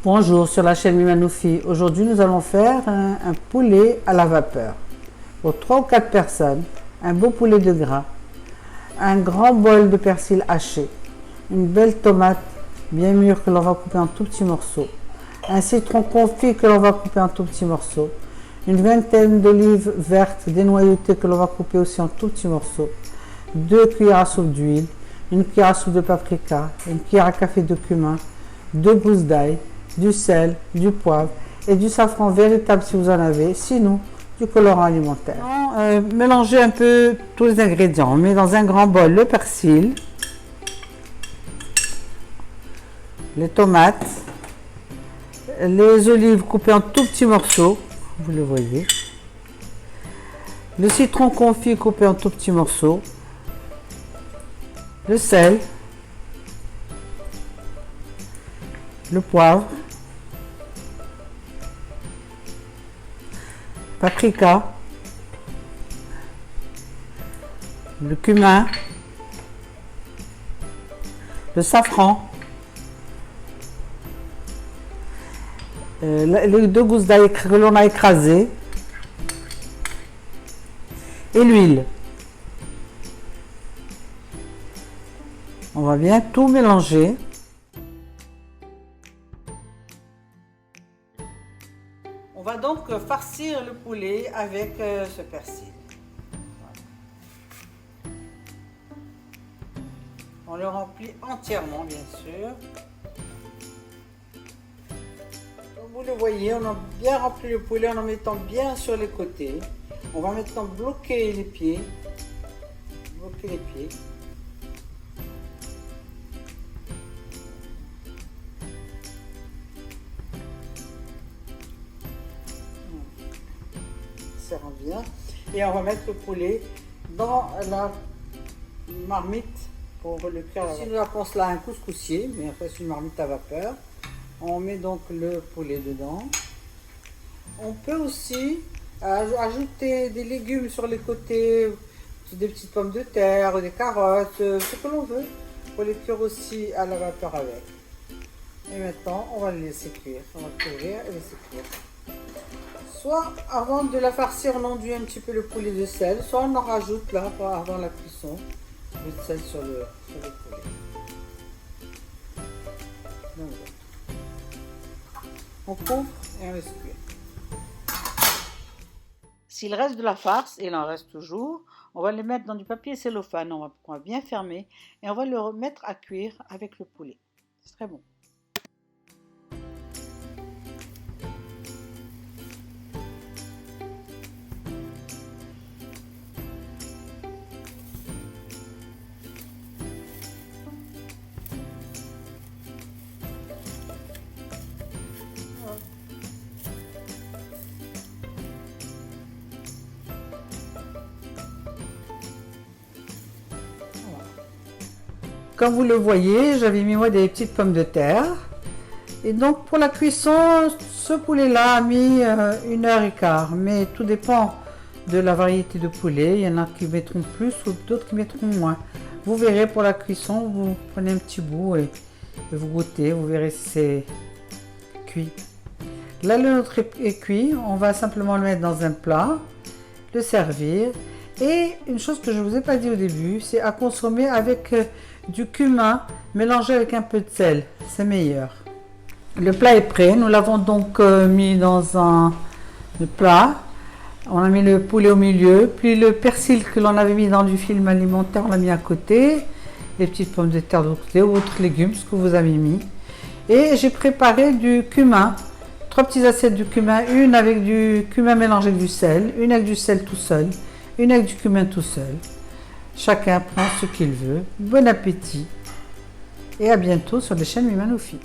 Bonjour sur la chaîne Mimanoufi. Aujourd'hui nous allons faire un poulet à la vapeur. Pour 3 ou 4 personnes, un beau poulet de gras, un grand bol de persil haché, une belle tomate bien mûre que l'on va couper en tout petits morceaux, un citron confit que l'on va couper en tout petits morceaux, une vingtaine d'olives vertes dénoyautées que l'on va couper aussi en tout petits morceaux, 2 cuillères à soupe d'huile, une cuillère à soupe de paprika, une cuillère à café de cumin, 2 gousses d'ail, du sel, du poivre et du safran véritable si vous en avez, sinon du colorant alimentaire. Mélangez un peu tous les ingrédients. On met dans un grand bol le persil, les tomates, les olives coupées en tout petits morceaux, vous le voyez, le citron confit coupé en tout petits morceaux, le sel, le poivre, paprika, le cumin, le safran, les 2 gousses d'ail que l'on a écrasées et l'huile. On va bien tout mélanger. On va donc farcir le poulet avec ce persil. On le remplit entièrement, bien sûr. Comme vous le voyez, on a bien rempli le poulet en mettant bien sur les côtés. On va maintenant bloquer les pieds. Bloquer les pieds. Ça rend bien. Et on va mettre le poulet dans la marmite pour le cuire. Si nous appelons cela un couscoussier, mais après c'est une marmite à vapeur. On met donc le poulet dedans. On peut aussi ajouter des légumes sur les côtés, des petites pommes de terre, des carottes, ce que l'on veut, pour les cuire aussi à la vapeur avec. Et maintenant, on va les laisser cuire. On va couvrir et laisser cuire. Soit avant de la farcir, on enduit un petit peu le poulet de sel, soit on en rajoute là avant la cuisson, le sel sur le poulet. Donc, on couvre et on laisse cuire. S'il reste de la farce, et il en reste toujours, on va les mettre dans du papier cellophane, on va bien fermer et on va le remettre à cuire avec le poulet. C'est très bon. Comme vous le voyez, j'avais mis moi des petites pommes de terre. Et donc pour la cuisson, ce poulet-là a mis 1h15. Mais tout dépend de la variété de poulet. Il y en a qui mettront plus ou d'autres qui mettront moins. Vous verrez pour la cuisson, vous prenez un petit bout et vous goûtez. Vous verrez si c'est cuit. Là, le nôtre est cuit. On va simplement le mettre dans un plat, le servir. Et une chose que je ne vous ai pas dit au début, c'est à consommer avec du cumin mélangé avec un peu de sel, c'est meilleur. Le plat est prêt, nous l'avons donc mis dans un plat. On a mis le poulet au milieu, puis le persil que l'on avait mis dans du film alimentaire, on l'a mis à côté, les petites pommes de terre de côté ou autres légumes, ce que vous avez mis. Et j'ai préparé du cumin, 3 petites assiettes de cumin, une avec du cumin mélangé avec du sel, une avec du sel tout seul, une avec du cumin tout seul. Chacun prend ce qu'il veut. Bon appétit et à bientôt sur les chaînes Mimanoufi.